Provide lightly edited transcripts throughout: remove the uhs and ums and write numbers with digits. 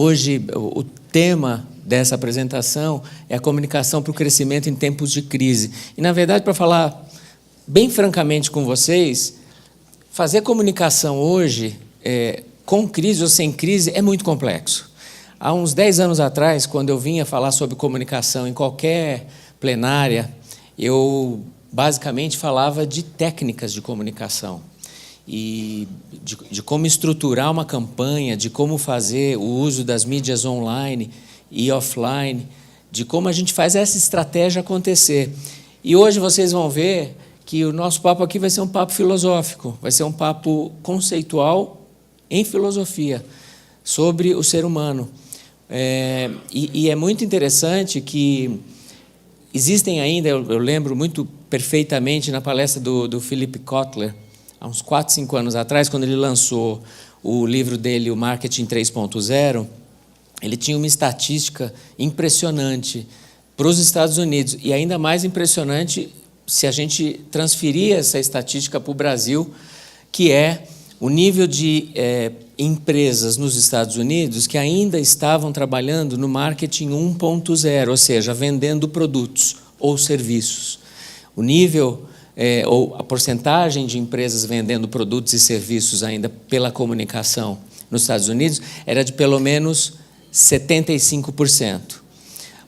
Hoje, o tema dessa apresentação é a comunicação para o crescimento em tempos de crise. E, na verdade, para falar bem francamente com vocês, fazer comunicação hoje, com crise ou sem crise, é muito complexo. Há uns 10 anos atrás, quando eu vinha falar sobre comunicação em qualquer plenária, eu basicamente falava de técnicas de comunicação e de como estruturar uma campanha, de como fazer o uso das mídias online e offline, de como a gente faz essa estratégia acontecer. E hoje vocês vão ver que o nosso papo aqui vai ser um papo filosófico, vai ser um papo conceitual em filosofia, sobre o ser humano. E é muito interessante que existem ainda, eu lembro muito perfeitamente na palestra do Philip Kotler, há uns 4, 5 anos atrás, quando ele lançou o livro dele, o Marketing 3.0, ele tinha uma estatística impressionante para os Estados Unidos, e ainda mais impressionante se a gente transferir essa estatística para o Brasil, que é o nível de empresas nos Estados Unidos que ainda estavam trabalhando no marketing 1.0, ou seja, vendendo produtos ou serviços. O nível, ou a porcentagem de empresas vendendo produtos e serviços ainda pela comunicação nos Estados Unidos era de pelo menos 75%.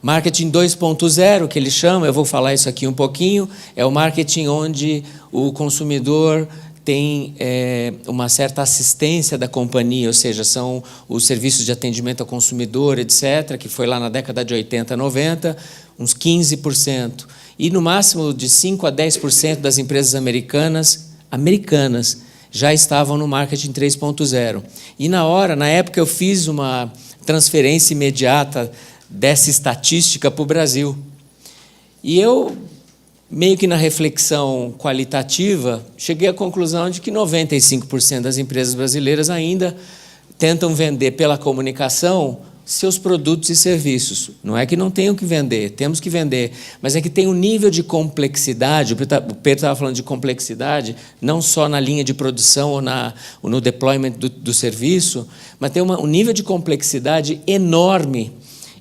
Marketing 2.0, que ele chama, eu vou falar isso aqui um pouquinho, é o marketing onde o consumidor tem uma certa assistência da companhia, ou seja, são os serviços de atendimento ao consumidor, etc., que foi lá na década de 80, 90, uns 15%. E, no máximo, de 5% a 10% das empresas americanas já estavam no marketing 3.0. E, na época, eu fiz uma transferência imediata dessa estatística para o Brasil. E eu, meio que na reflexão qualitativa, cheguei à conclusão de que 95% das empresas brasileiras ainda tentam vender pela comunicação seus produtos e serviços. Não é que não tenham que vender, temos que vender, mas é que tem um nível de complexidade, o Pedro estava falando de complexidade, não só na linha de produção ou no deployment do serviço, mas tem um nível de complexidade enorme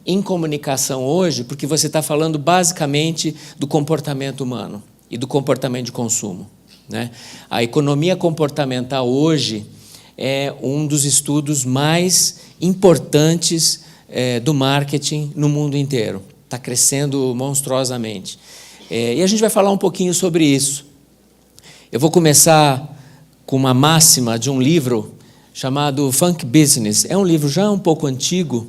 em comunicação hoje, porque você está falando basicamente do comportamento humano e do comportamento de consumo, né? A economia comportamental hoje é um dos estudos mais importantes do marketing no mundo inteiro. Está crescendo monstruosamente. E a gente vai falar um pouquinho sobre isso. Eu vou começar com uma máxima de um livro chamado Funk Business. É um livro já um pouco antigo,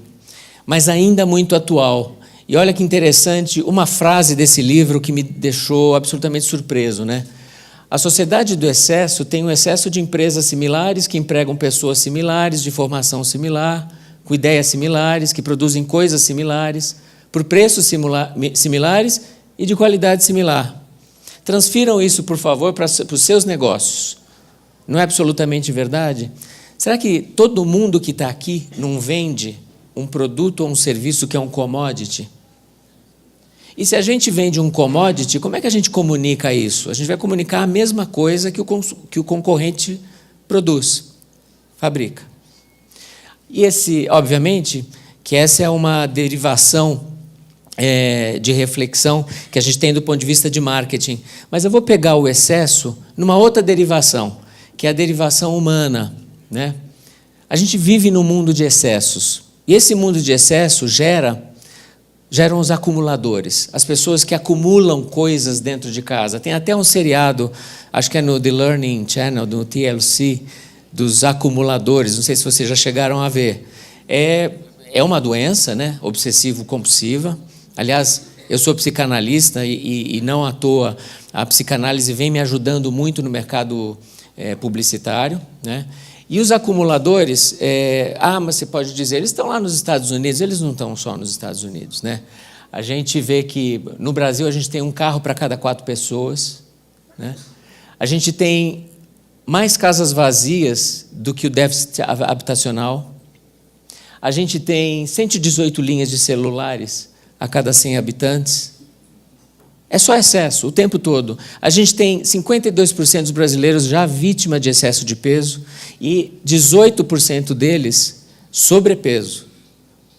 mas ainda muito atual. E olha que interessante, uma frase desse livro que me deixou absolutamente surpreso, né? A sociedade do excesso tem um excesso de empresas similares que empregam pessoas similares, de formação similar, com ideias similares, que produzem coisas similares, por preços similares e de qualidade similar. Transfiram isso, por favor, para os seus negócios. Não é absolutamente verdade? Será que todo mundo que está aqui não vende um produto ou um serviço que é um commodity? E se a gente vende um commodity, como é que a gente comunica isso? A gente vai comunicar a mesma coisa que o concorrente produz, fabrica. E obviamente, que essa é uma derivação de reflexão que a gente tem do ponto de vista de marketing. Mas eu vou pegar o excesso numa outra derivação, que é a derivação humana, né? A gente vive num mundo de excessos. E esse mundo de excesso geram os acumuladores, as pessoas que acumulam coisas dentro de casa. Tem até um seriado, acho que é no The Learning Channel, do TLC, dos acumuladores, não sei se vocês já chegaram a ver. É uma doença, né, obsessivo-compulsiva. Aliás, eu sou psicanalista e não à toa a psicanálise vem me ajudando muito no mercado publicitário, né? E os acumuladores, mas você pode dizer, eles estão lá nos Estados Unidos, eles não estão só nos Estados Unidos, né? A gente vê que no Brasil a gente tem um carro para cada 4 pessoas, né? A gente tem mais casas vazias do que o déficit habitacional. A gente tem 118 linhas de celulares a cada 100 habitantes. É só excesso, o tempo todo. A gente tem 52% dos brasileiros já vítima de excesso de peso e 18% deles sobrepeso.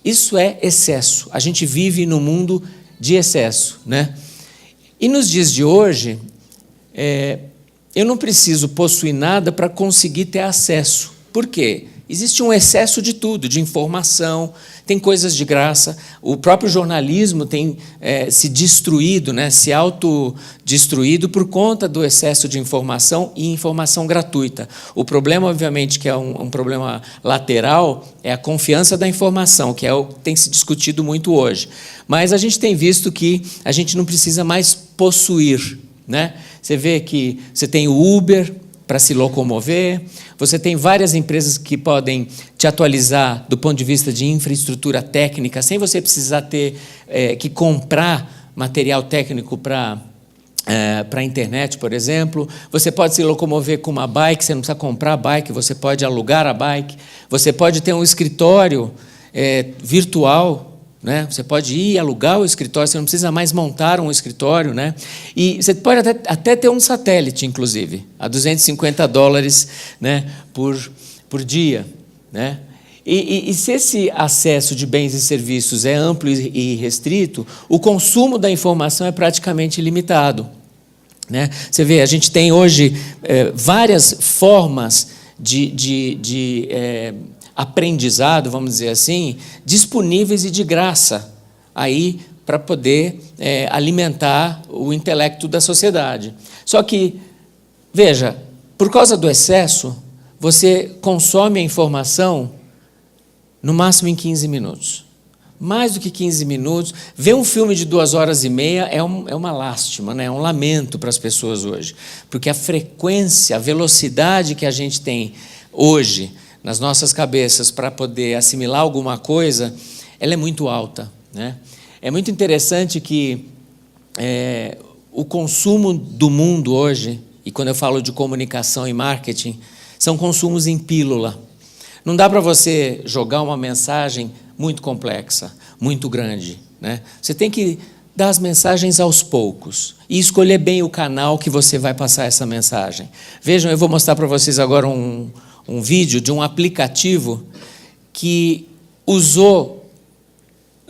Isso é excesso. A gente vive num mundo de excesso, né? E nos dias de hoje, eu não preciso possuir nada para conseguir ter acesso. Por quê? Existe um excesso de tudo, de informação, tem coisas de graça. O próprio jornalismo tem se destruído, né, se autodestruído por conta do excesso de informação e informação gratuita. O problema, obviamente, que é um problema lateral, é a confiança da informação, que é o que tem se discutido muito hoje. Mas a gente tem visto que a gente não precisa mais possuir, né? Você vê que você tem o Uber para se locomover, você tem várias empresas que podem te atualizar do ponto de vista de infraestrutura técnica, sem você precisar ter que comprar material técnico para a internet, por exemplo. Você pode se locomover com uma bike, você não precisa comprar a bike, você pode alugar a bike, você pode ter um escritório virtual, né? Você pode ir alugar o escritório, você não precisa mais montar um escritório, né? E você pode até ter um satélite, inclusive, a $250, né, por dia, né? E se esse acesso de bens e serviços é amplo e restrito, o consumo da informação é praticamente ilimitado, né? Você vê, a gente tem hoje várias formas de aprendizado, vamos dizer assim, disponíveis e de graça aí para poder alimentar o intelecto da sociedade. Só que, veja, por causa do excesso, você consome a informação no máximo em 15 minutos. Mais do que 15 minutos. Ver um filme de 2h30 é uma lástima, né? É um lamento para as pessoas hoje. Porque a frequência, a velocidade que a gente tem hoje nas nossas cabeças para poder assimilar alguma coisa, ela é muito alta, né? É muito interessante que o consumo do mundo hoje, e quando eu falo de comunicação e marketing, são consumos em pílula. Não dá para você jogar uma mensagem muito complexa, muito grande, né? Você tem que dar as mensagens aos poucos e escolher bem o canal que você vai passar essa mensagem. Vejam, eu vou mostrar para vocês agora um vídeo de um aplicativo que usou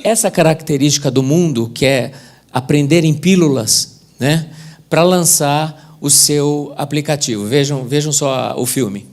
essa característica do mundo, que é aprender em pílulas, né, para lançar o seu aplicativo. Vejam só o filme.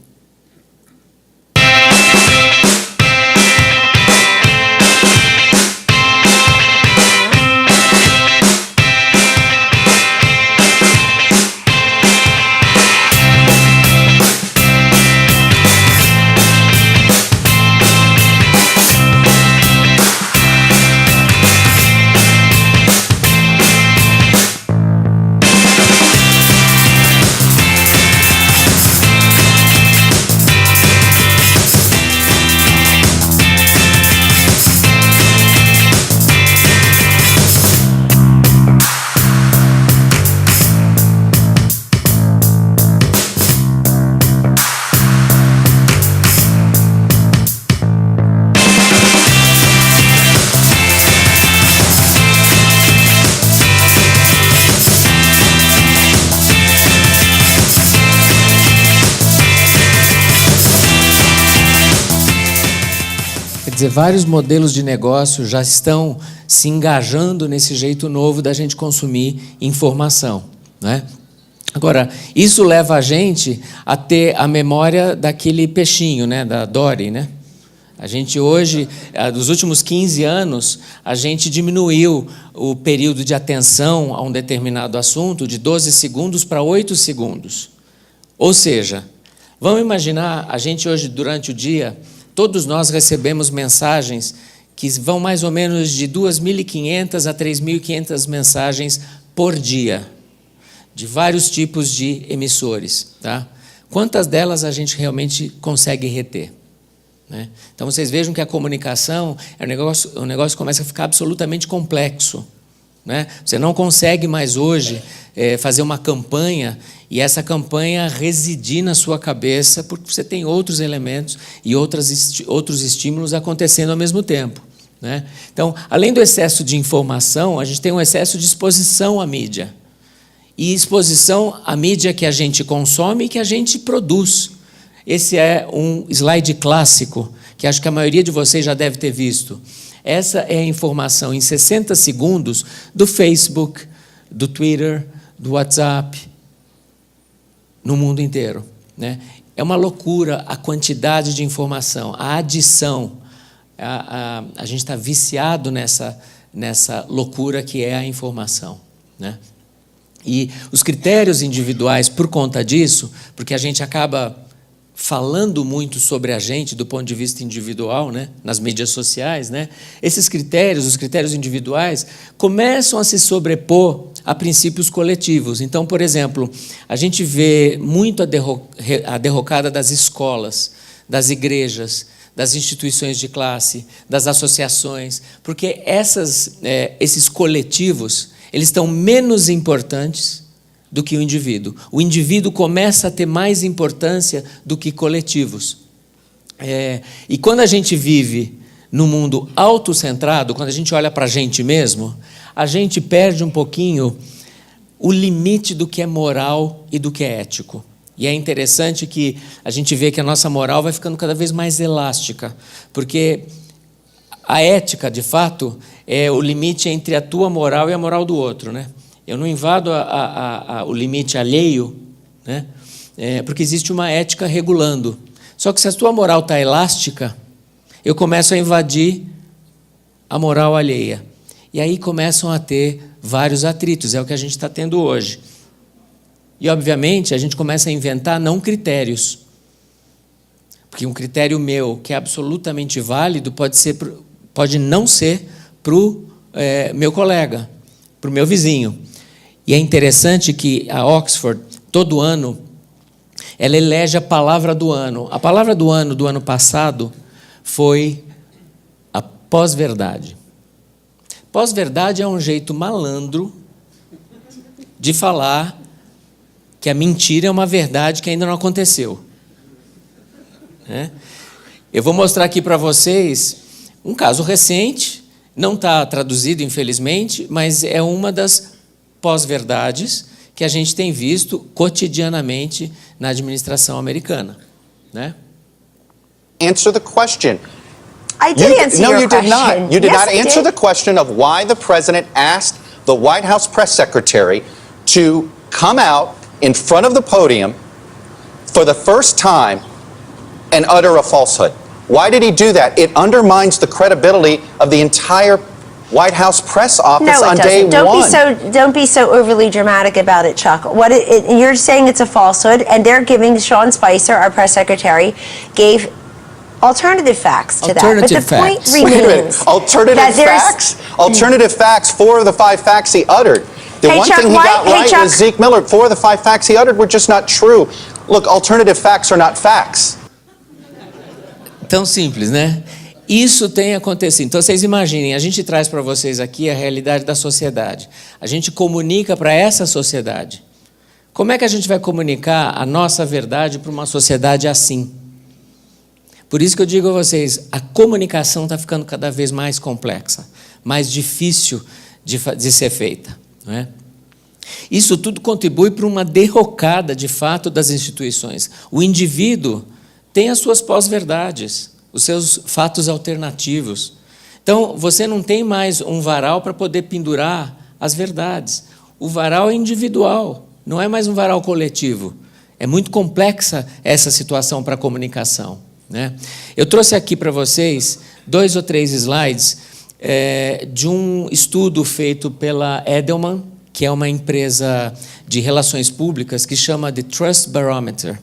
Quer dizer, vários modelos de negócio já estão se engajando nesse jeito novo da gente consumir informação, né? Agora, isso leva a gente a ter a memória daquele peixinho, né, da Dory, né? A gente hoje, nos últimos 15 anos, a gente diminuiu o período de atenção a um determinado assunto de 12 segundos para 8 segundos. Ou seja, vamos imaginar, a gente hoje, durante o dia, todos nós recebemos mensagens que vão mais ou menos de 2.500 a 3.500 mensagens por dia, de vários tipos de emissores, tá? Quantas delas a gente realmente consegue reter, né? Então, vocês vejam que a comunicação o negócio começa a ficar absolutamente complexo, né? Você não consegue mais hoje fazer uma campanha e essa campanha residir na sua cabeça, porque você tem outros elementos e outros estímulos acontecendo ao mesmo tempo, né? Então, além do excesso de informação, a gente tem um excesso de exposição à mídia. E exposição à mídia que a gente consome e que a gente produz. Esse é um slide clássico, que acho que a maioria de vocês já deve ter visto. Essa é a informação em 60 segundos do Facebook, do Twitter, do WhatsApp, no mundo inteiro, né? É uma loucura a quantidade de informação, a adição. A gente está viciado nessa loucura que é a informação, né? E os critérios individuais, por conta disso, porque a gente acaba falando muito sobre a gente do ponto de vista individual, né, nas mídias sociais, né, esses critérios, os critérios individuais, começam a se sobrepor a princípios coletivos. Então, por exemplo, a gente vê muito a derrocada das escolas, das igrejas, das instituições de classe, das associações, porque esses coletivos, eles estão menos importantes do que o indivíduo. O indivíduo começa a ter mais importância do que coletivos. E quando a gente vive no mundo autocentrado, quando a gente olha para a gente mesmo, a gente perde um pouquinho o limite do que é moral e do que é ético. E é interessante que a gente vê que a nossa moral vai ficando cada vez mais elástica, porque a ética, de fato, é o limite entre a tua moral e a moral do outro, né? Eu não invado o limite alheio, né? Porque existe uma ética regulando. Só que se a tua moral está elástica, eu começo a invadir a moral alheia. E aí começam a ter vários atritos, é o que a gente está tendo hoje. E, obviamente, a gente começa a inventar não critérios. Porque um critério meu, que é absolutamente válido, pode não ser para o meu colega, para o meu vizinho. E é interessante que a Oxford, todo ano, ela elege a palavra do ano. A palavra do ano passado, foi a pós-verdade. Pós-verdade é um jeito malandro de falar que a mentira é uma verdade que ainda não aconteceu. Eu vou mostrar aqui para vocês um caso recente, não está traduzido, infelizmente, mas é uma das pós-verdades que a gente tem visto cotidianamente na administração americana, né? Answer the question. I did answer your question. No, you did not. You did Yes, not I answer did. the question of why the president asked the White House press secretary to come out in front of the podium for the first time and utter a falsehood. Why did he do that? It undermines the credibility of the entire White House press office No, on it day doesn't. one. Don't be so overly dramatic about it, Chuck. You're saying it's a falsehood, and they're giving Sean Spicer, our press secretary, gave alternative facts to that. But the point Wait a minute. remains Alternative that there's- facts? Alternative facts, 4 of the 5 facts he uttered. The Hey, one Chuck, thing he why- got hey, right Chuck. was Zeke Miller. 4 of the 5 facts he uttered were just not true. Look, alternative facts are not facts. Tão simples, né? Isso tem acontecido. Então, vocês imaginem, a gente traz para vocês aqui a realidade da sociedade. A gente comunica para essa sociedade. Como é que a gente vai comunicar a nossa verdade para uma sociedade assim? Por isso que eu digo a vocês, a comunicação está ficando cada vez mais complexa, mais difícil de ser feita, não é? Isso tudo contribui para uma derrocada, de fato, das instituições. O indivíduo tem as suas pós-verdades, os seus fatos alternativos. Então, você não tem mais um varal para poder pendurar as verdades. O varal é individual, não é mais um varal coletivo. É muito complexa essa situação para a comunicação, né? Eu trouxe aqui para vocês 2 ou 3 slides de um estudo feito pela Edelman, que é uma empresa de relações públicas que chama The Trust Barometer.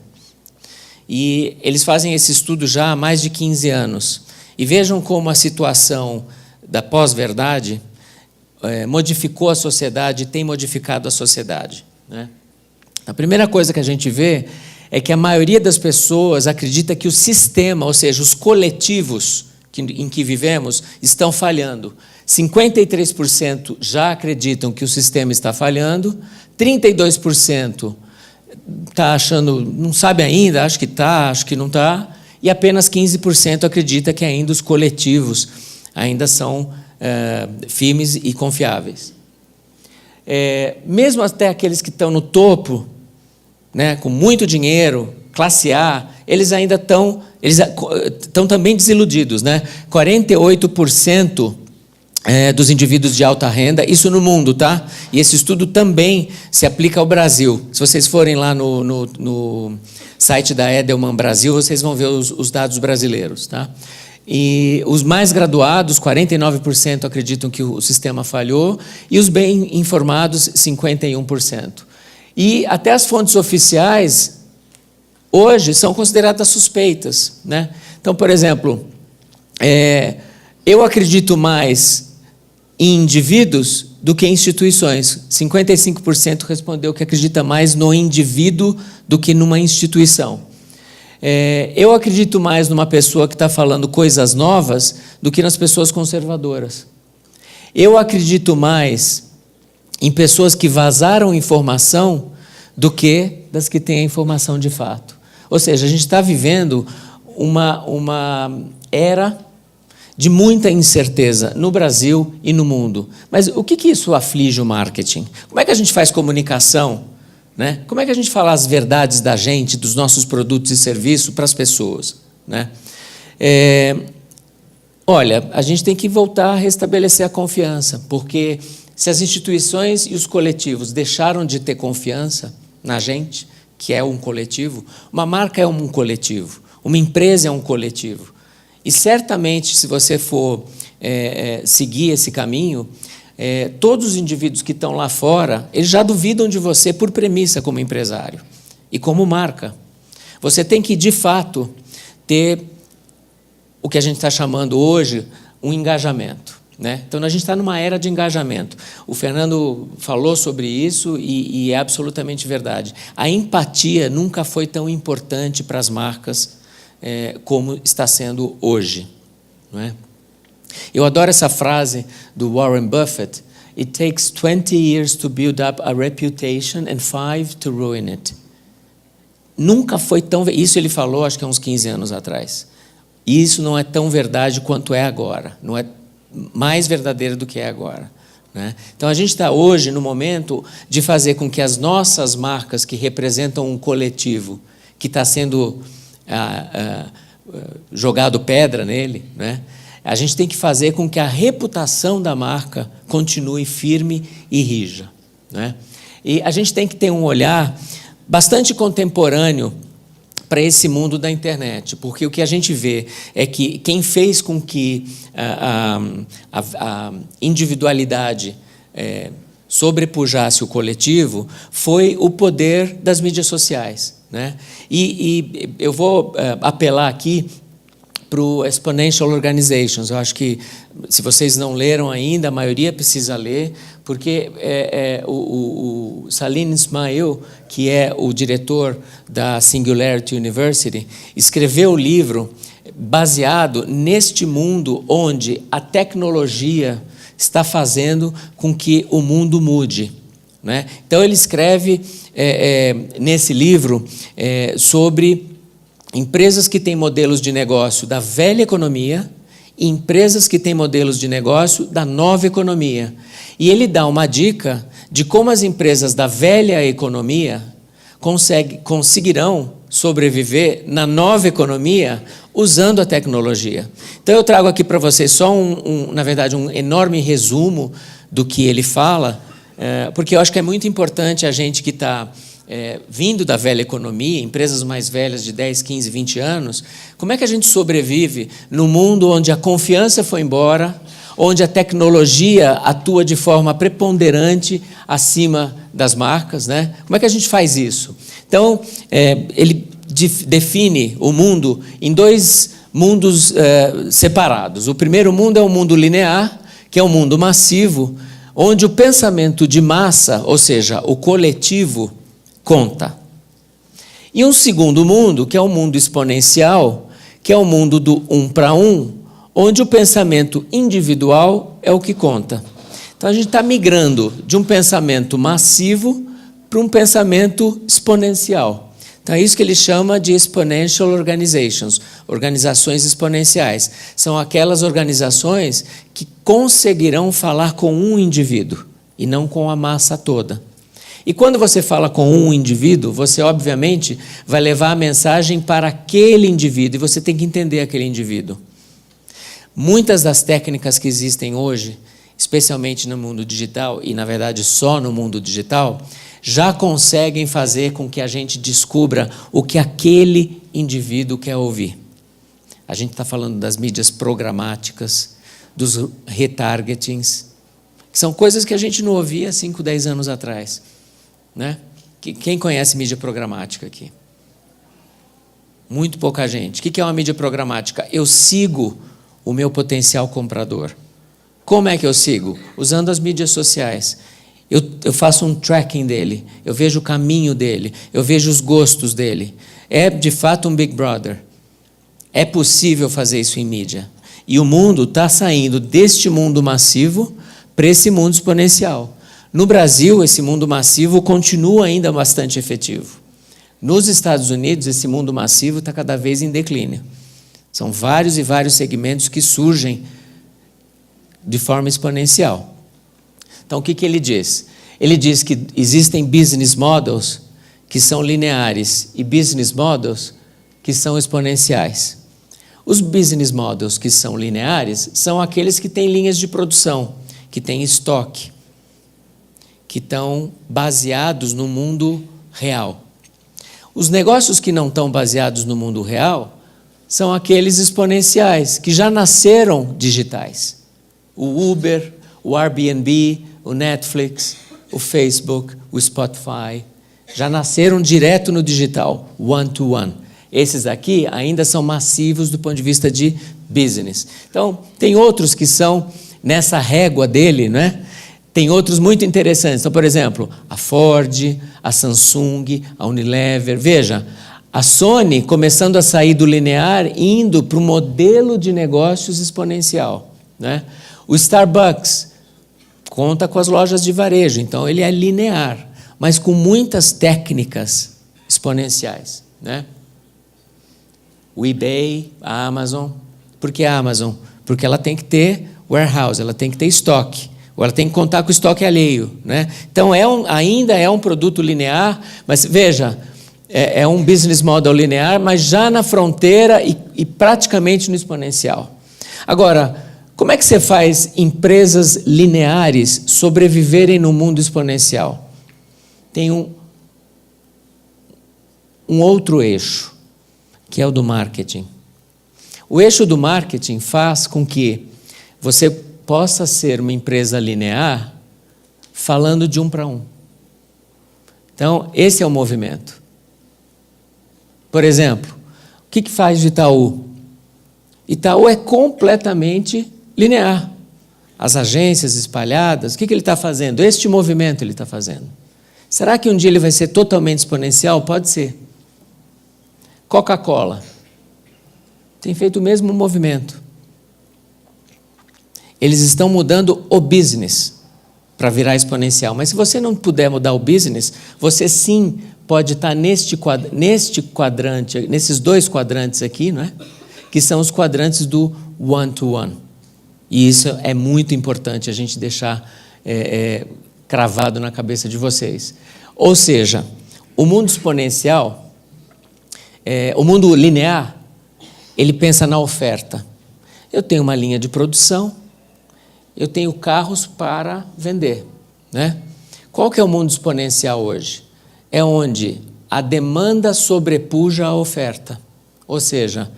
E eles fazem esse estudo já há mais de 15 anos. E vejam como a situação da pós-verdade modificou a sociedade e tem modificado a sociedade, né? A primeira coisa que a gente vê é que a maioria das pessoas acredita que o sistema, ou seja, os coletivos em que vivemos, estão falhando. 53% já acreditam que o sistema está falhando, 32% está achando, não sabe ainda, acha que está, acha que não está, e apenas 15% acredita que ainda os coletivos ainda são firmes e confiáveis. Mesmo até aqueles que estão no topo, né, com muito dinheiro, classe A, eles ainda estão também desiludidos, né? 48% dos indivíduos de alta renda, isso no mundo, tá? E esse estudo também se aplica ao Brasil. Se vocês forem lá no site da Edelman Brasil, vocês vão ver os dados brasileiros, tá? E os mais graduados, 49% acreditam que o sistema falhou, e os bem informados, 51%. E até as fontes oficiais, hoje, são consideradas suspeitas, né? Então, por exemplo, eu acredito mais em indivíduos do que em instituições. 55% respondeu que acredita mais no indivíduo do que numa instituição. Eu acredito mais numa pessoa que está falando coisas novas do que nas pessoas conservadoras. Eu acredito mais em pessoas que vazaram informação do que das que têm a informação de fato. Ou seja, a gente está vivendo uma era de muita incerteza no Brasil e no mundo. Mas o que isso aflige o marketing? Como é que a gente faz comunicação, né? Como é que a gente fala as verdades da gente, dos nossos produtos e serviços para as pessoas, né? Olha, a gente tem que voltar a restabelecer a confiança, porque se as instituições e os coletivos deixaram de ter confiança na gente, que é um coletivo, uma marca é um coletivo, uma empresa é um coletivo. E certamente, se você for seguir esse caminho, todos os indivíduos que estão lá fora, eles já duvidam de você por premissa como empresário e como marca. Você tem que, de fato, ter o que a gente está chamando hoje um engajamento, né? Então, a gente está numa era de engajamento. O Fernando falou sobre isso e é absolutamente verdade. A empatia nunca foi tão importante para as marcas como está sendo hoje, não é? Eu adoro essa frase do Warren Buffett: "It takes 20 years to build up a reputation and 5 to ruin it." Nunca foi tão... Isso ele falou, acho que há uns 15 anos atrás. E isso não é tão verdade quanto é agora. Não é mais verdadeiro do que é agora, né? Então, a gente está hoje no momento de fazer com que as nossas marcas, que representam um coletivo, que está sendo jogado pedra nele, né? A gente tem que fazer com que a reputação da marca continue firme e rija, né? E a gente tem que ter um olhar bastante contemporâneo para esse mundo da internet, porque o que a gente vê é que quem fez com que a individualidade sobrepujasse o coletivo foi o poder das mídias sociais, né? E eu vou apelar aqui para o Exponential Organizations. Eu acho que, se vocês não leram ainda, a maioria precisa ler, porque o Salim Ismail, que é o diretor da Singularity University, escreveu o livro baseado neste mundo onde a tecnologia está fazendo com que o mundo mude, né? Então, ele escreve nesse livro sobre empresas que têm modelos de negócio da velha economia e empresas que têm modelos de negócio da nova economia. E ele dá uma dica de como as empresas da velha economia conseguirão sobreviver na nova economia usando a tecnologia. Então, eu trago aqui para vocês só na verdade, um enorme resumo do que ele fala, porque eu acho que é muito importante a gente que está vindo da velha economia, empresas mais velhas de 10, 15, 20 anos, como é que a gente sobrevive no mundo onde a confiança foi embora, onde a tecnologia atua de forma preponderante acima das marcas, né? Como é que a gente faz isso? Então, ele define o mundo em dois mundos separados. O primeiro mundo é o mundo linear, que é o mundo massivo, onde o pensamento de massa, ou seja, o coletivo, conta. E um segundo mundo, que é o mundo exponencial, que é o mundo do 1 para 1, onde o pensamento individual é o que conta. Então, a gente está migrando de um pensamento massivo para um pensamento exponencial. Então, é isso que ele chama de Exponential Organizations, organizações exponenciais. São aquelas organizações que conseguirão falar com um indivíduo e não com a massa toda. E quando você fala com um indivíduo, você obviamente vai levar a mensagem para aquele indivíduo, e você tem que entender aquele indivíduo. Muitas das técnicas que existem hoje, especialmente no mundo digital, e na verdade só no mundo digital, já conseguem fazer com que a gente descubra o que aquele indivíduo quer ouvir. A gente está falando das mídias programáticas, dos retargetings, que são coisas que a gente não ouvia 5, 10 anos atrás. Né? Quem conhece mídia programática aqui? Muito pouca gente. O que é uma mídia programática? Eu sigo o meu potencial comprador. Como é que eu sigo? Usando as mídias sociais. Eu faço um tracking dele, eu vejo o caminho dele, eu vejo os gostos dele. É, de fato, um Big Brother. É possível fazer isso em mídia. E o mundo está saindo deste mundo massivo para esse mundo exponencial. No Brasil, esse mundo massivo continua ainda bastante efetivo. Nos Estados Unidos, esse mundo massivo está cada vez em declínio. São vários e vários segmentos que surgem de forma exponencial. Então, o que ele diz? Ele diz que existem business models que são lineares e business models que são exponenciais. Os business models que são lineares são aqueles que têm linhas de produção, que têm estoque, que estão baseados no mundo real. Os negócios que não estão baseados no mundo real são aqueles exponenciais, que já nasceram digitais. O Uber, o Airbnb, o Netflix, o Facebook, o Spotify, já nasceram direto no digital, one-to-one. Esses aqui ainda são massivos do ponto de vista de business. Então, tem outros que são nessa régua dele, né? Tem outros muito interessantes. Então, por exemplo, a Ford, a Samsung, a Unilever. Veja, a Sony começando a sair do linear, indo para o modelo de negócios exponencial, né? O Starbucks conta com as lojas de varejo, então ele é linear, mas com muitas técnicas exponenciais, né? O eBay, a Amazon. Por que a Amazon? Porque ela tem que ter warehouse, ela tem que ter estoque, ou ela tem que contar com o estoque alheio, né? Então ainda é um produto linear, mas veja, é um business model linear, mas já na fronteira e praticamente no exponencial. Agora, como é que você faz empresas lineares sobreviverem no mundo exponencial? Tem um outro eixo, que é o do marketing. O eixo do marketing faz com que você possa ser uma empresa linear falando de um para um. Então, esse é o movimento. Por exemplo, o que faz de Itaú? Itaú é completamente linear. As agências espalhadas, o que ele está fazendo? Este movimento ele está fazendo. Será que um dia ele vai ser totalmente exponencial? Pode ser. Coca-Cola tem feito o mesmo movimento. Eles estão mudando o business para virar exponencial. Mas se você não puder mudar o business, você sim pode estar neste quadrante, nesses dois quadrantes aqui, não é? Que são os quadrantes do one-to-one. E isso é muito importante a gente deixar cravado na cabeça de vocês. Ou seja, o mundo exponencial, o mundo linear, ele pensa na oferta. Eu tenho uma linha de produção, eu tenho carros para vender, né? Qual que é o mundo exponencial hoje? É onde a demanda sobrepuja a oferta. Ou seja,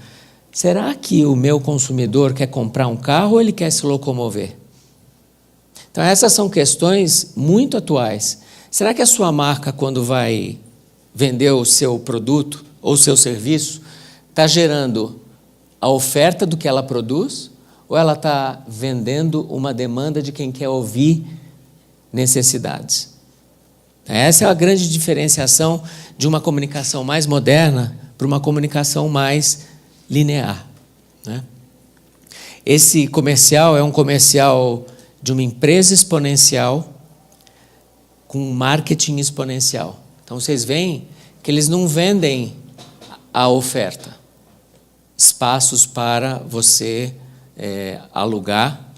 será que o meu consumidor quer comprar um carro ou ele quer se locomover? Então, essas são questões muito atuais. Será que a sua marca, quando vai vender o seu produto ou o seu serviço, está gerando a oferta do que ela produz ou ela está vendendo uma demanda de quem quer ouvir necessidades? Essa é a grande diferenciação de uma comunicação mais moderna para uma comunicação mais linear, né? Esse comercial é um comercial de uma empresa exponencial com marketing exponencial. Então, vocês veem que eles não vendem a oferta, espaços para você alugar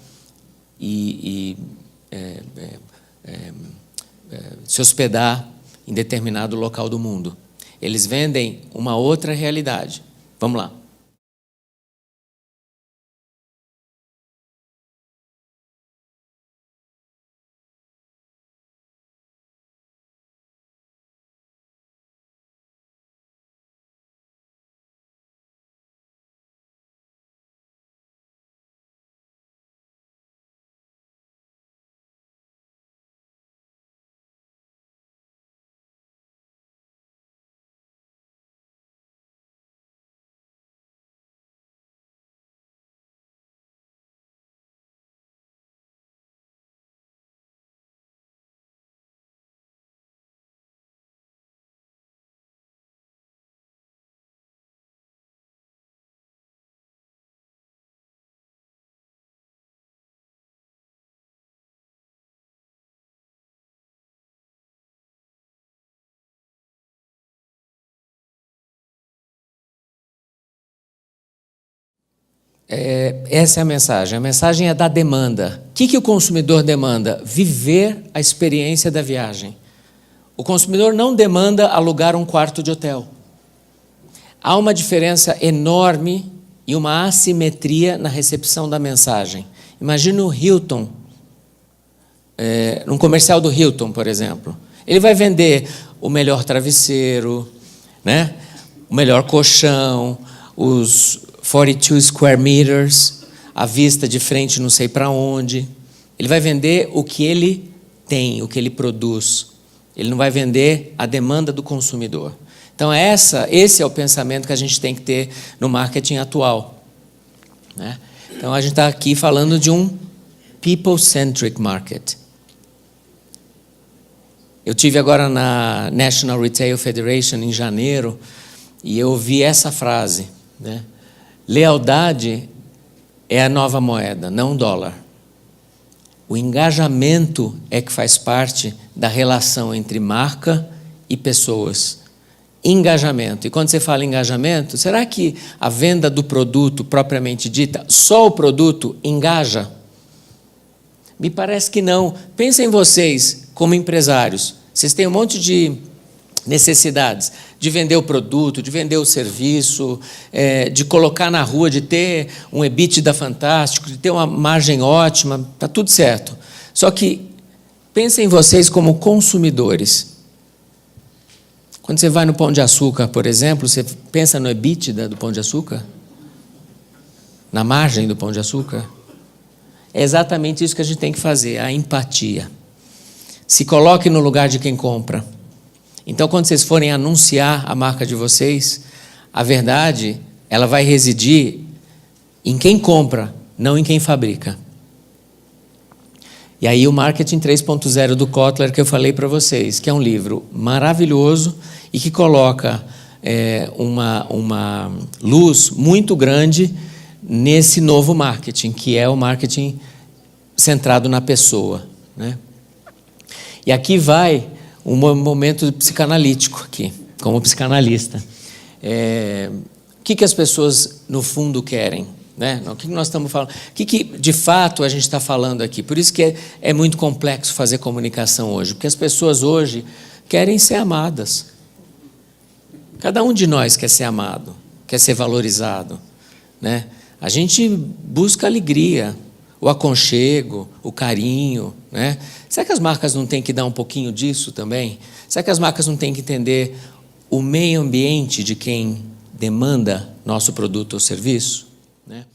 e se hospedar em determinado local do mundo. Eles vendem uma outra realidade. Vamos lá. Essa é a mensagem. A mensagem é da demanda. O que o consumidor demanda? Viver a experiência da viagem. O consumidor não demanda alugar um quarto de hotel. Há uma diferença enorme e uma assimetria na recepção da mensagem. Imagina o Hilton, num comercial do Hilton, por exemplo. Ele vai vender o melhor travesseiro, né? O melhor colchão, os 42 square meters, a vista de frente não sei para onde. Ele vai vender o que ele tem, o que ele produz. Ele não vai vender a demanda do consumidor. Então, esse é o pensamento que a gente tem que ter no marketing atual, né? Então, a gente está aqui falando de um people-centric market. Eu tive agora na National Retail Federation, em janeiro, e eu ouvi essa frase, né? Lealdade é a nova moeda, não o dólar. O engajamento é que faz parte da relação entre marca e pessoas. Engajamento. E quando você fala engajamento, será que a venda do produto propriamente dita, só o produto engaja? Me parece que não. Pensem vocês como empresários. Vocês têm um monte de necessidades de vender o produto, de vender o serviço, de colocar na rua, de ter um EBITDA fantástico, de ter uma margem ótima, está tudo certo. Só que pensem vocês como consumidores. Quando você vai no Pão de Açúcar, por exemplo, você pensa no EBITDA do Pão de Açúcar? Na margem do Pão de Açúcar? É exatamente isso que a gente tem que fazer, a empatia. Se coloque no lugar de quem compra. Então, quando vocês forem anunciar a marca de vocês, a verdade, ela vai residir em quem compra, não em quem fabrica. E aí o Marketing 3.0 do Kotler, que eu falei para vocês, que é um livro maravilhoso e que coloca uma luz muito grande nesse novo marketing, que é o marketing centrado na pessoa, né? E aqui vai um momento psicanalítico aqui, como psicanalista. O que as pessoas, no fundo, querem, né? O que nós estamos falando? O que de fato, a gente está falando aqui? Por isso que é muito complexo fazer comunicação hoje, porque as pessoas hoje querem ser amadas. Cada um de nós quer ser amado, quer ser valorizado, né? A gente busca alegria, o aconchego, o carinho, né? Será que as marcas não têm que dar um pouquinho disso também? Será que as marcas não têm que entender o meio ambiente de quem demanda nosso produto ou serviço, né?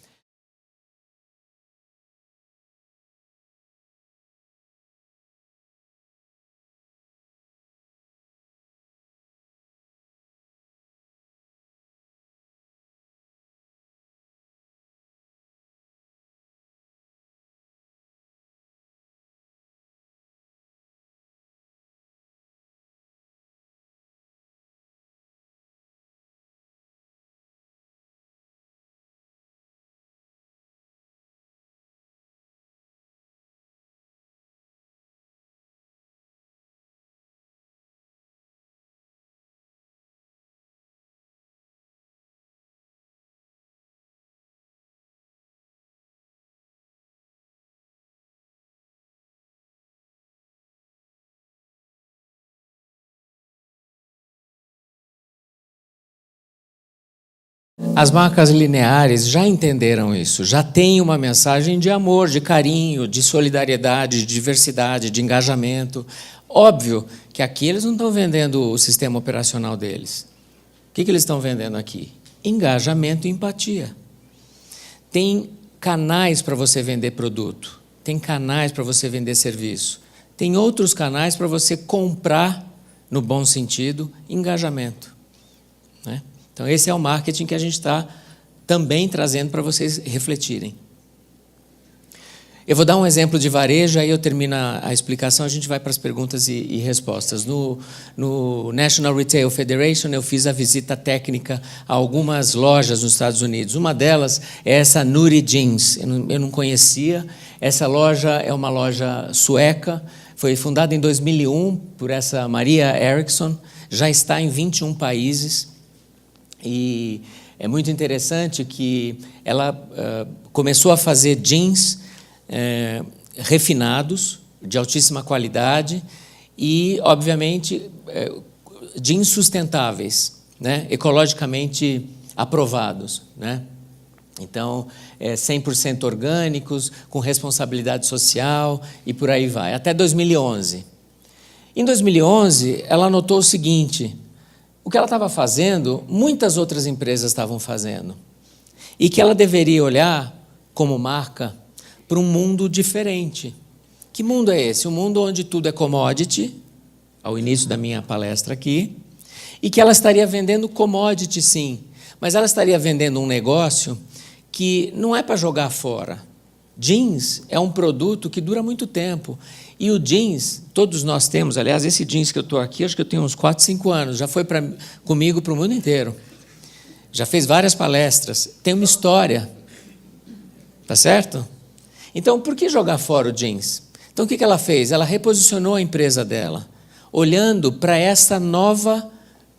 As marcas lineares já entenderam isso, já têm uma mensagem de amor, de carinho, de solidariedade, de diversidade, de engajamento. Óbvio que aqui eles não estão vendendo o sistema operacional deles. O que eles estão vendendo aqui? Engajamento e empatia. Tem canais para você vender produto, tem canais para você vender serviço, tem outros canais para você comprar, no bom sentido, engajamento, né? Então, esse é o marketing que a gente está também trazendo para vocês refletirem. Eu vou dar um exemplo de varejo, aí eu termino a explicação, a gente vai para as perguntas e respostas. No National Retail Federation, eu fiz a visita técnica a algumas lojas nos Estados Unidos. Uma delas é essa Nudie Jeans, eu não conhecia. Essa loja é uma loja sueca, foi fundada em 2001 por essa Maria Eriksson, já está em 21 países. E é muito interessante que ela começou a fazer jeans refinados, de altíssima qualidade e, obviamente, jeans sustentáveis, né? Ecologicamente aprovados, né? Então, 100% orgânicos, com responsabilidade social e por aí vai, até 2011. Em 2011, ela notou o seguinte: o que ela estava fazendo, muitas outras empresas estavam fazendo. E que ela deveria olhar, como marca, para um mundo diferente. Que mundo é esse? Um mundo onde tudo é commodity, ao início da minha palestra aqui, e que ela estaria vendendo commodity, sim, mas ela estaria vendendo um negócio que não é para jogar fora. Jeans é um produto que dura muito tempo. E o jeans, todos nós temos, aliás, esse jeans que eu estou aqui, acho que eu tenho uns 4, 5 anos, já foi comigo para o mundo inteiro. Já fez várias palestras, tem uma história. Tá certo? Então, por que jogar fora o jeans? Então, o que ela fez? Ela reposicionou a empresa dela, olhando para essa nova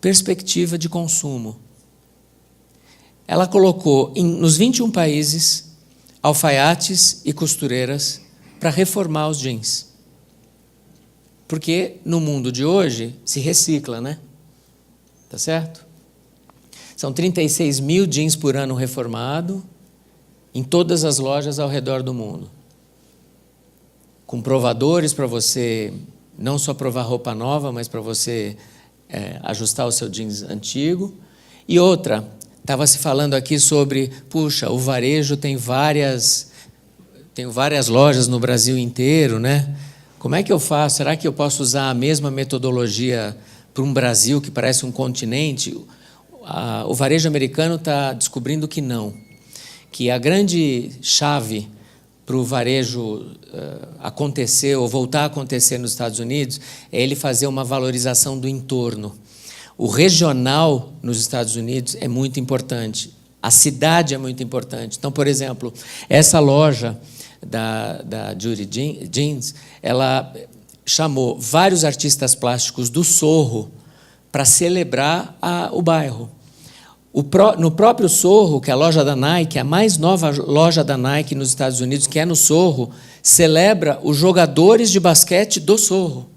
perspectiva de consumo. Ela colocou nos 21 países alfaiates e costureiras para reformar os jeans. Porque no mundo de hoje se recicla, né? Tá certo? São 36 mil jeans por ano reformado em todas as lojas ao redor do mundo. Com provadores para você não só provar roupa nova, mas para você ajustar o seu jeans antigo. E outra, estava se falando aqui sobre, puxa, o varejo tem várias lojas no Brasil inteiro, né? Como é que eu faço? Será que eu posso usar a mesma metodologia para um Brasil que parece um continente? O varejo americano está descobrindo que não. Que a grande chave para o varejo acontecer ou voltar a acontecer nos Estados Unidos é ele fazer uma valorização do entorno. O regional nos Estados Unidos é muito importante. A cidade é muito importante. Então, por exemplo, essa loja da Judy Jeans, ela chamou vários artistas plásticos do Sorro para celebrar o bairro. No próprio Sorro, que é a loja da Nike, a mais nova loja da Nike nos Estados Unidos, que é no Sorro, celebra os jogadores de basquete do Sorro.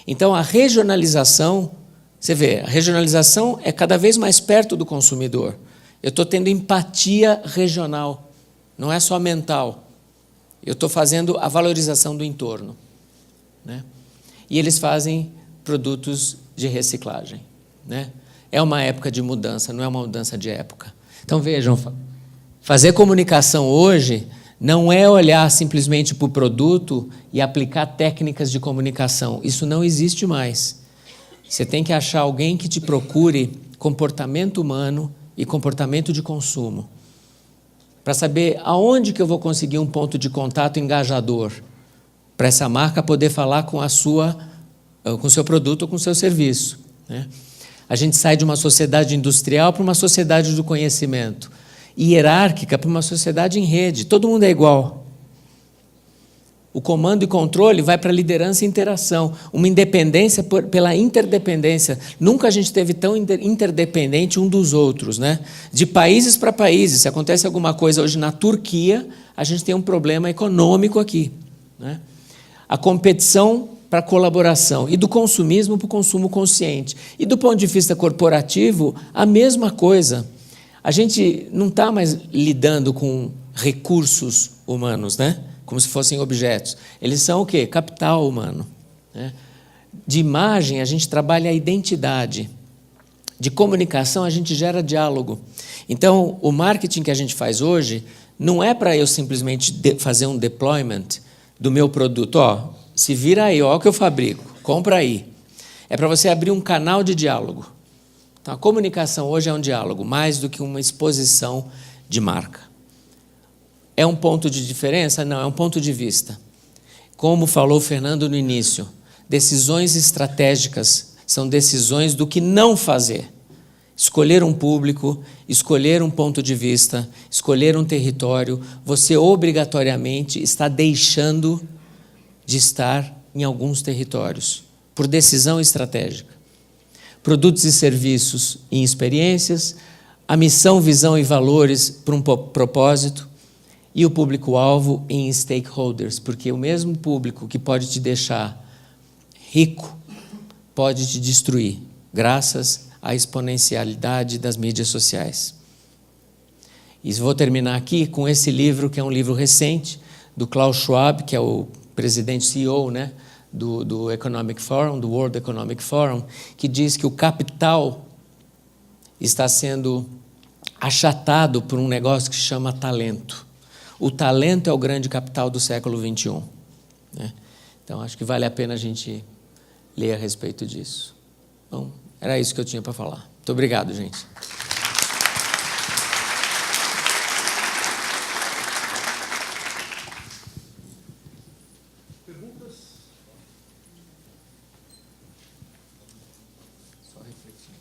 Então, a regionalização, você vê, a regionalização é cada vez mais perto do consumidor. Eu estou tendo empatia regional, não é só mental. Eu estou fazendo a valorização do entorno, né? E eles fazem produtos de reciclagem, né? É uma época de mudança, não é uma mudança de época. Então, vejam, fazer comunicação hoje não é olhar simplesmente para o produto e aplicar técnicas de comunicação. Isso não existe mais. Você tem que achar alguém que te procure comportamento humano e comportamento de consumo, para saber aonde que eu vou conseguir um ponto de contato engajador, para essa marca poder falar com o seu produto ou com o seu serviço, né? A gente sai de uma sociedade industrial para uma sociedade do conhecimento, hierárquica para uma sociedade em rede. Todo mundo é igual. O comando e controle vai para a liderança e interação, uma independência pela interdependência. Nunca a gente esteve tão interdependente um dos outros, né? De países para países. Se acontece alguma coisa hoje na Turquia, a gente tem um problema econômico aqui, né? A competição para a colaboração, e do consumismo para o consumo consciente. E do ponto de vista corporativo, a mesma coisa. A gente não está mais lidando com recursos humanos, né? Como se fossem objetos. Eles são o quê? Capital humano, né? De imagem, a gente trabalha a identidade. De comunicação, a gente gera diálogo. Então, o marketing que a gente faz hoje não é para eu simplesmente fazer um deployment do meu produto. Ó, se vira aí, ó o que eu fabrico, compra aí. É para você abrir um canal de diálogo. Então, a comunicação hoje é um diálogo, mais do que uma exposição de marca. É um ponto de diferença? Não, é um ponto de vista. Como falou o Fernando no início, decisões estratégicas são decisões do que não fazer. Escolher um público, escolher um ponto de vista, escolher um território, você obrigatoriamente está deixando de estar em alguns territórios, por decisão estratégica. Produtos e serviços em experiências, a missão, visão e valores para um propósito, e o público-alvo em stakeholders, porque o mesmo público que pode te deixar rico pode te destruir, graças à exponencialidade das mídias sociais. E vou terminar aqui com esse livro, que é um livro recente, do Klaus Schwab, que é o presidente CEO, né, do Economic Forum, do World Economic Forum, que diz que o capital está sendo achatado por um negócio que se chama talento. O talento é o grande capital do século XXI, né? Então, acho que vale a pena a gente ler a respeito disso. Bom, era isso que eu tinha para falar. Muito obrigado, gente. Perguntas? Só reflexões.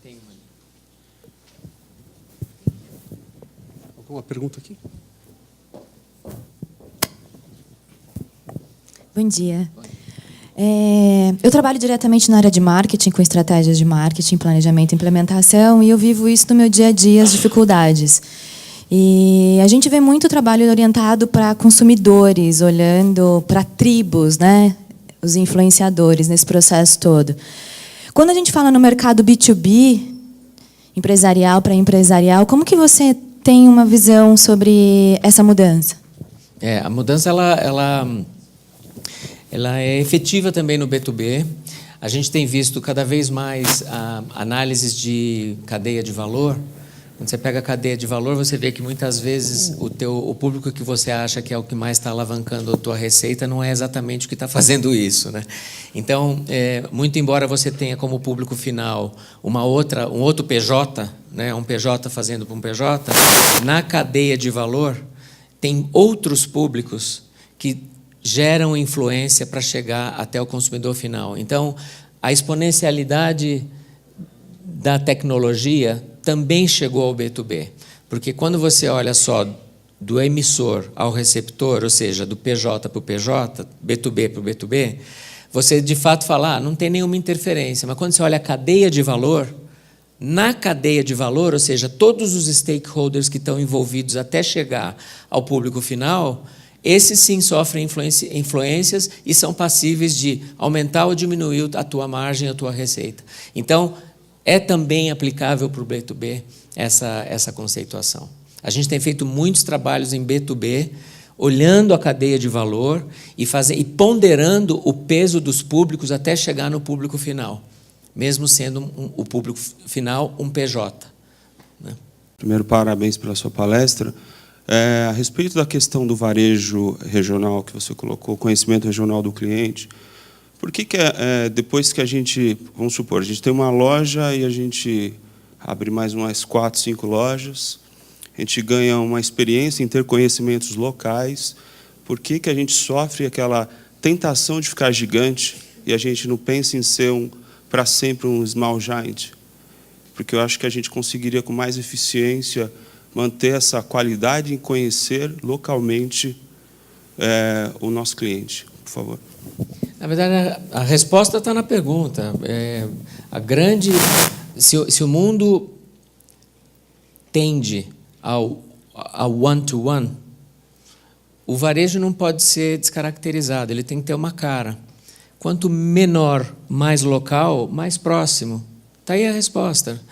Tem uma ali. Alguma pergunta aqui? Bom dia. Eu trabalho diretamente na área de marketing, com estratégias de marketing, planejamento e implementação, e eu vivo isso no meu dia a dia, as dificuldades. E a gente vê muito trabalho orientado para consumidores, olhando para tribos, né? Os influenciadores nesse processo todo. Quando a gente fala no mercado B2B, empresarial para empresarial, como que você tem uma visão sobre essa mudança? A mudança ela é efetiva também no B2B. A gente tem visto cada vez mais análises de cadeia de valor. Quando você pega a cadeia de valor, você vê que muitas vezes o público que você acha que é o que mais está alavancando a tua receita não é exatamente o que está fazendo isso, né? Então, muito embora você tenha como público final um outro PJ, né, um PJ fazendo para um PJ, na cadeia de valor tem outros públicos que geram influência para chegar até o consumidor final. Então, a exponencialidade da tecnologia também chegou ao B2B, porque quando você olha só do emissor ao receptor, ou seja, do PJ para o PJ, B2B para o B2B, você de fato fala, não tem nenhuma interferência, mas quando você olha a cadeia de valor, na cadeia de valor, ou seja, todos os stakeholders que estão envolvidos até chegar ao público final, esses sim sofrem influências e são passíveis de aumentar ou diminuir a tua margem, a tua receita. Então, é também aplicável para o B2B essa conceituação. A gente tem feito muitos trabalhos em B2B, olhando a cadeia de valor e ponderando o peso dos públicos até chegar no público final, mesmo sendo o público final um PJ, né? Primeiro, parabéns pela sua palestra. A respeito da questão do varejo regional que você colocou, conhecimento regional do cliente, por que depois que a gente, vamos supor, a gente tem uma loja e a gente abre mais umas 4, 5 lojas, a gente ganha uma experiência em ter conhecimentos locais, por que a gente sofre aquela tentação de ficar gigante e a gente não pensa em ser para sempre um small giant? Porque eu acho que a gente conseguiria com mais eficiência manter essa qualidade em conhecer localmente o nosso cliente, por favor. Na verdade, a resposta está na pergunta. Se o mundo tende ao one-to-one, o varejo não pode ser descaracterizado, ele tem que ter uma cara. Quanto menor, mais local, mais próximo. Está aí a resposta.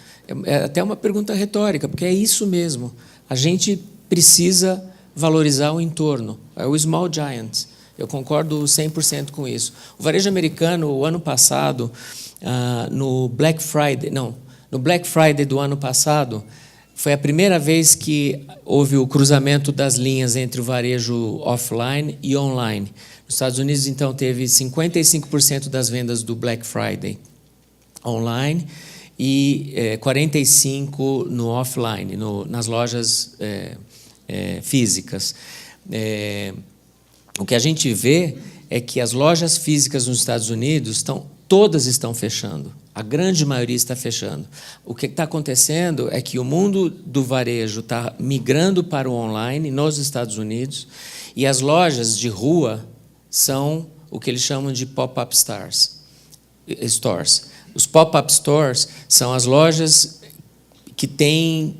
É até uma pergunta retórica, porque é isso mesmo. A gente precisa valorizar o entorno. É o small giants. Eu concordo 100% com isso. O varejo americano, o ano passado, no Black Friday do ano passado, foi a primeira vez que houve o cruzamento das linhas entre o varejo offline e online. Nos Estados Unidos, então, teve 55% das vendas do Black Friday online e 45% no offline, nas lojas físicas. O que a gente vê é que as lojas físicas nos Estados Unidos todas estão fechando. A grande maioria está fechando. O que está acontecendo é que o mundo do varejo está migrando para o online nos Estados Unidos e as lojas de rua são o que eles chamam de pop-up stores. Os pop-up stores são as lojas que têm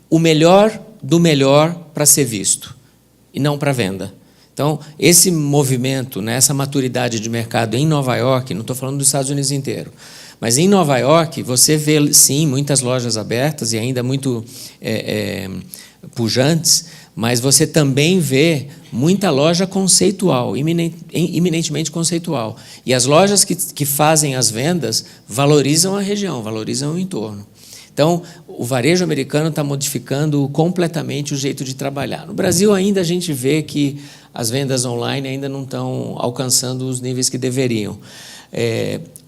o melhor do melhor para ser visto e não para venda. Então, esse movimento, né, essa maturidade de mercado em Nova York, não estou falando dos Estados Unidos inteiro, mas em Nova York você vê, sim, muitas lojas abertas e ainda muito pujantes, mas você também vê muita loja conceitual, eminentemente conceitual. E as lojas que fazem as vendas valorizam a região, valorizam o entorno. Então, o varejo americano está modificando completamente o jeito de trabalhar. No Brasil, ainda a gente vê que as vendas online ainda não estão alcançando os níveis que deveriam.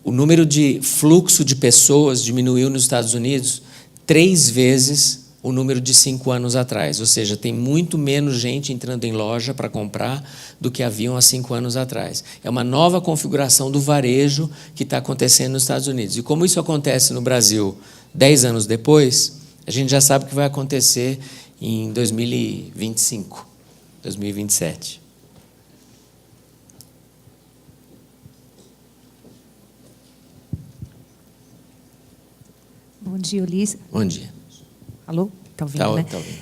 O número de fluxo de pessoas diminuiu nos Estados Unidos 3 vezes o número de 5 anos atrás. Ou seja, tem muito menos gente entrando em loja para comprar do que haviam há 5 anos atrás. É uma nova configuração do varejo que está acontecendo nos Estados Unidos. E como isso acontece no Brasil 10 anos depois, a gente já sabe o que vai acontecer em 2025, 2027. Bom dia, Ulisses. Bom dia. Alô? Está ouvindo, né? Tá ouvindo.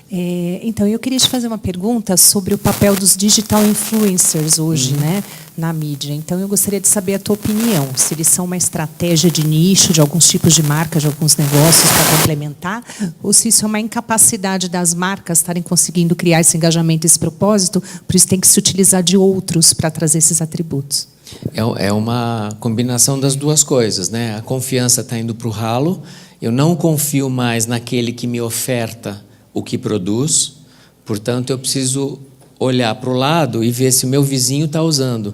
Então, eu queria te fazer uma pergunta sobre o papel dos digital influencers hoje, né, na mídia. Então, eu gostaria de saber a tua opinião, se eles são uma estratégia de nicho, de alguns tipos de marcas, de alguns negócios para complementar, ou se isso é uma incapacidade das marcas estarem conseguindo criar esse engajamento, esse propósito, por isso tem que se utilizar de outros para trazer esses atributos. É uma combinação das duas coisas, né? A confiança está indo para o ralo. Eu não confio mais naquele que me oferta o que produz, portanto, eu preciso olhar para o lado e ver se o meu vizinho está usando.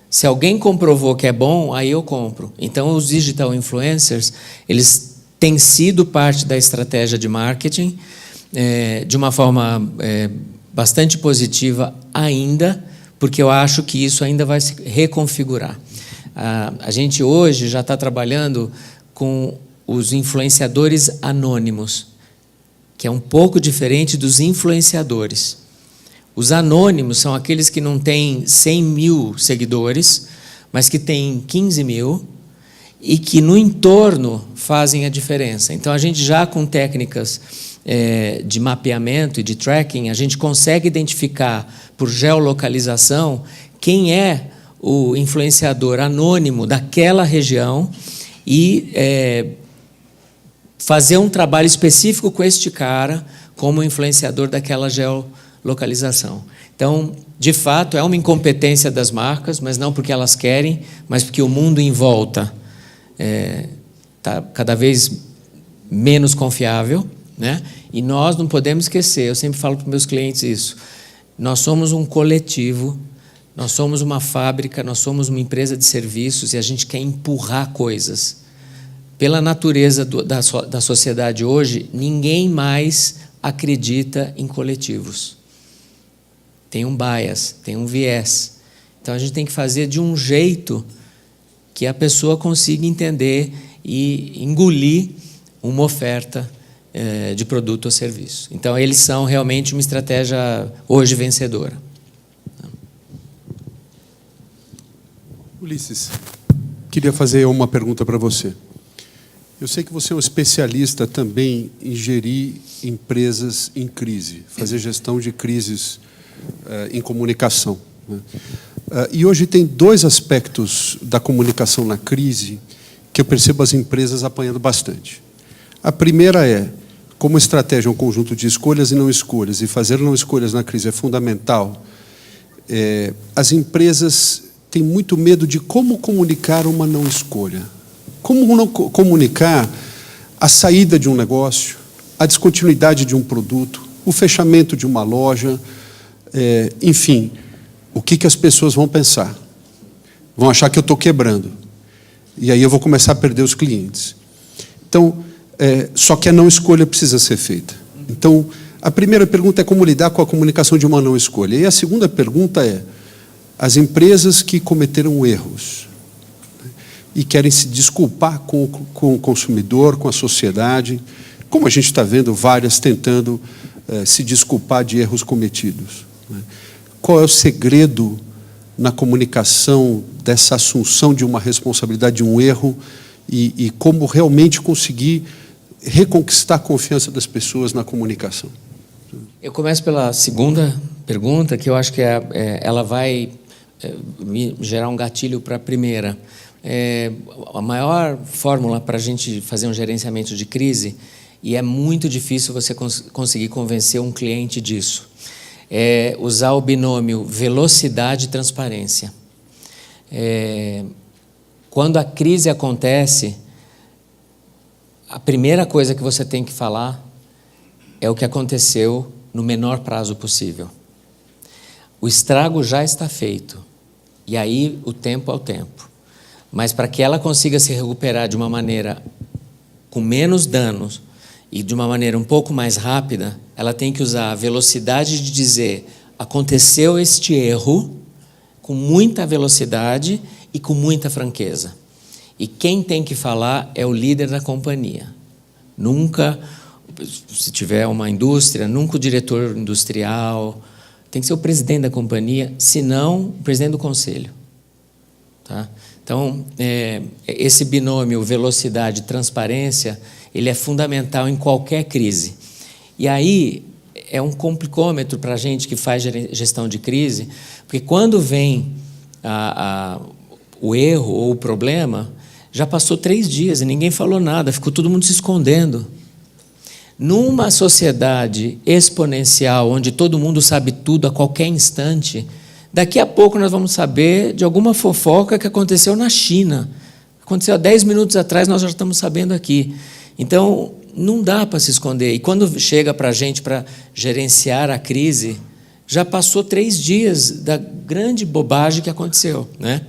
Se alguém comprovou que é bom, aí eu compro. Então, os digital influencers, eles têm sido parte da estratégia de marketing de uma forma bastante positiva ainda, porque eu acho que isso ainda vai se reconfigurar. A gente hoje já está trabalhando com os influenciadores anônimos, que é um pouco diferente dos influenciadores. Os anônimos são aqueles que não têm 100 mil seguidores, mas que têm 15 mil e que no entorno fazem a diferença. Então, a gente já com técnicas de mapeamento e de tracking, a gente consegue identificar por geolocalização quem é o influenciador anônimo daquela região e fazer um trabalho específico com este cara como influenciador daquela geolocalização. Então, de fato, é uma incompetência das marcas, mas não porque elas querem, mas porque o mundo em volta está cada vez menos confiável, né? E nós não podemos esquecer, eu sempre falo para os meus clientes isso, nós somos um coletivo, nós somos uma fábrica, nós somos uma empresa de serviços e a gente quer empurrar coisas. Pela natureza da sociedade hoje, ninguém mais acredita em coletivos. Tem um bias, tem um viés. Então, a gente tem que fazer de um jeito que a pessoa consiga entender e engolir uma oferta de produto ou serviço. Então, eles são realmente uma estratégia hoje vencedora. Ulisses, queria fazer uma pergunta para você. Eu sei que você é um especialista também em gerir empresas em crise, fazer gestão de crises em comunicação, né? E hoje tem 2 aspectos da comunicação na crise que eu percebo as empresas apanhando bastante. A primeira é, como estratégia é um conjunto de escolhas e não escolhas, e fazer não escolhas na crise é fundamental, as empresas têm muito medo de como comunicar uma não escolha. Como não comunicar a saída de um negócio, a descontinuidade de um produto, o fechamento de uma loja, enfim, o que as pessoas vão pensar? Vão achar que eu estou quebrando. E aí eu vou começar a perder os clientes. Então, só que a não escolha precisa ser feita. Então, a primeira pergunta é como lidar com a comunicação de uma não escolha. E a segunda pergunta é, as empresas que cometeram erros e querem se desculpar com o consumidor, com a sociedade, como a gente está vendo várias tentando se desculpar de erros cometidos. Qual é o segredo na comunicação dessa assunção de uma responsabilidade, de um erro, e como realmente conseguir reconquistar a confiança das pessoas na comunicação? Eu começo pela segunda pergunta, que eu acho que ela vai me gerar um gatilho para a primeira. A maior fórmula para a gente fazer um gerenciamento de crise, e é muito difícil você conseguir convencer um cliente disso, é usar o binômio velocidade e transparência. Quando a crise acontece, a primeira coisa que você tem que falar é o que aconteceu no menor prazo possível. O estrago já está feito, e aí o tempo é o tempo. Mas para que ela consiga se recuperar de uma maneira com menos danos e de uma maneira um pouco mais rápida, ela tem que usar a velocidade de dizer: aconteceu este erro, com muita velocidade e com muita franqueza. E quem tem que falar é o líder da companhia. Nunca, se tiver uma indústria, nunca o diretor industrial, tem que ser o presidente da companhia, se não o presidente do conselho. Tá? Então, esse binômio velocidade e transparência, ele é fundamental em qualquer crise. E aí, é um complicômetro para a gente que faz gestão de crise, porque quando vem o erro ou o problema, já passou 3 dias e ninguém falou nada, ficou todo mundo se escondendo. Numa sociedade exponencial, onde todo mundo sabe tudo a qualquer instante, daqui a pouco nós vamos saber de alguma fofoca que aconteceu na China. Aconteceu há 10 minutos atrás, nós já estamos sabendo aqui. Então, não dá para se esconder. E quando chega para a gente para gerenciar a crise, já passou 3 dias da grande bobagem que aconteceu, né?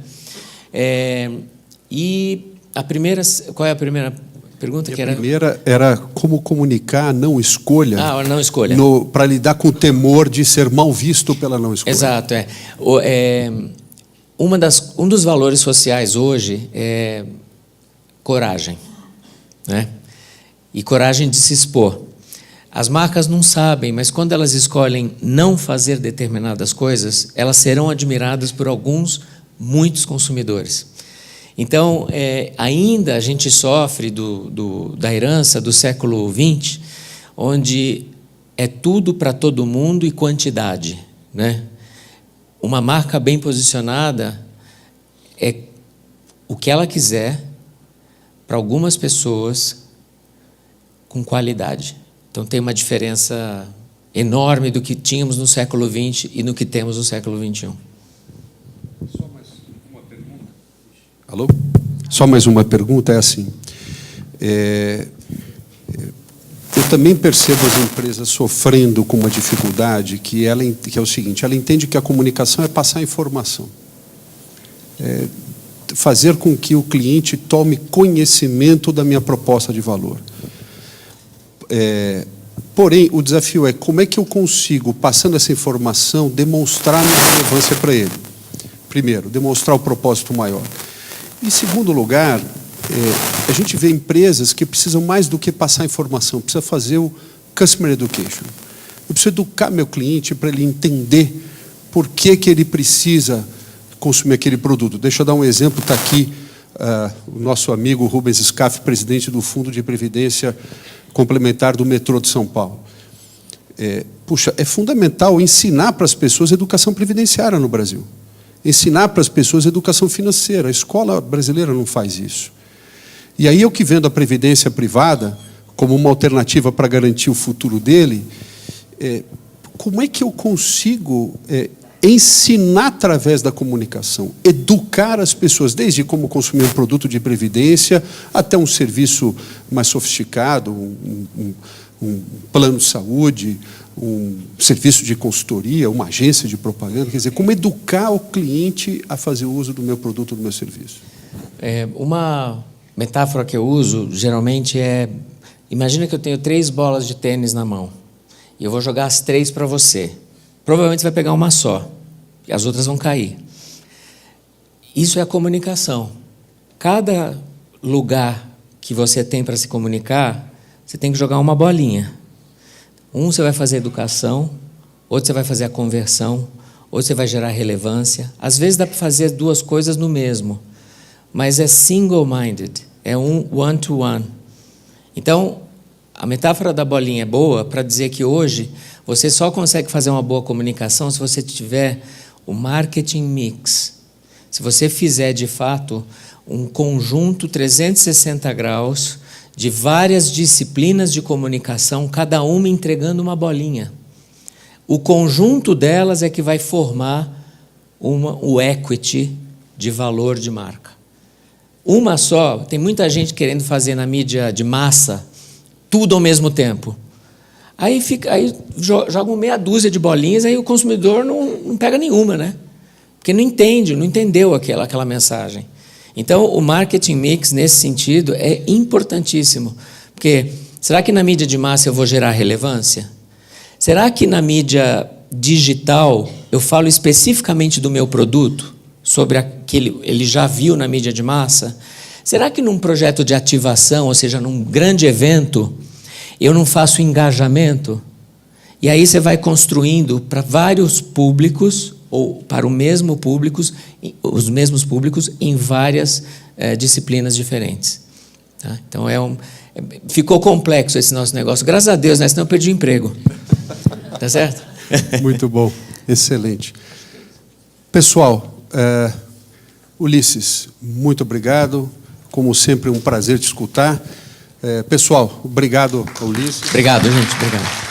E a primeira, qual é a primeira pergunta? A primeira era como comunicar a não escolha, a não escolha, para lidar com o temor de ser mal visto pela não escolha. Exato. Um dos valores sociais hoje é coragem, né? E coragem de se expor. As marcas não sabem, mas quando elas escolhem não fazer determinadas coisas, elas serão admiradas por muitos consumidores. Então, ainda a gente sofre da herança do século XX, onde é tudo para todo mundo e quantidade, né? Uma marca bem posicionada é o que ela quiser para algumas pessoas com qualidade. Então, tem uma diferença enorme do que tínhamos no século XX e no que temos no século XXI. Só mais uma pergunta. Alô? Só mais uma pergunta, é assim. Eu também percebo as empresas sofrendo com uma dificuldade que é o seguinte: ela entende que a comunicação é passar informação. Fazer com que o cliente tome conhecimento da minha proposta de valor. Porém, o desafio é como é que eu consigo, passando essa informação, demonstrar a minha relevância para ele. Primeiro, demonstrar o propósito maior. Em segundo lugar, a gente vê empresas que precisam mais do que passar informação, precisa fazer o Customer Education. Eu preciso educar meu cliente para ele entender por que ele precisa consumir aquele produto. Deixa eu dar um exemplo, está aqui o nosso amigo Rubens Scaff, presidente do Fundo de Previdência Complementar do Metrô de São Paulo. É fundamental ensinar para as pessoas educação previdenciária no Brasil. Ensinar para as pessoas educação financeira. A escola brasileira não faz isso. E aí eu que vendo a previdência privada como uma alternativa para garantir o futuro dele, como é que eu consigo ensinar através da comunicação, educar as pessoas, desde como consumir um produto de previdência até um serviço mais sofisticado, um plano de saúde, um serviço de consultoria, uma agência de propaganda, quer dizer, como educar o cliente a fazer uso do meu produto, do meu serviço? Uma metáfora que eu uso, geralmente, imagina que eu tenho 3 bolas de tênis na mão, e eu vou jogar as 3 para você. Provavelmente você vai pegar uma só, e as outras vão cair. Isso é a comunicação. Cada lugar que você tem para se comunicar, você tem que jogar uma bolinha. Você vai fazer educação, outro você vai fazer a conversão, outro você vai gerar relevância. Às vezes dá para fazer 2 coisas no mesmo, mas é single-minded, é um one-to-one. Então, a metáfora da bolinha é boa para dizer que hoje você só consegue fazer uma boa comunicação se você tiver o marketing mix. Se você fizer, de fato, um conjunto 360 graus de várias disciplinas de comunicação, cada uma entregando uma bolinha. O conjunto delas é que vai formar o equity de valor de marca. Uma só, tem muita gente querendo fazer na mídia de massa tudo ao mesmo tempo. Aí jogam meia dúzia de bolinhas, aí o consumidor não pega nenhuma, né? Porque não entendeu aquela mensagem. Então, o marketing mix, nesse sentido, é importantíssimo. Porque, será que na mídia de massa eu vou gerar relevância? Será que na mídia digital eu falo especificamente do meu produto, sobre aquele ele já viu na mídia de massa? Será que num projeto de ativação, ou seja, num grande evento, eu não faço engajamento? E aí você vai construindo para vários públicos, ou para os mesmos públicos em várias disciplinas diferentes. Tá? Então, ficou complexo esse nosso negócio. Graças a Deus, né? Senão eu perdi o emprego. Tá certo? Muito bom, excelente. Pessoal, Ulisses, muito obrigado. Como sempre, um prazer te escutar. Pessoal, obrigado, Ulisses. Obrigado, gente. Obrigado.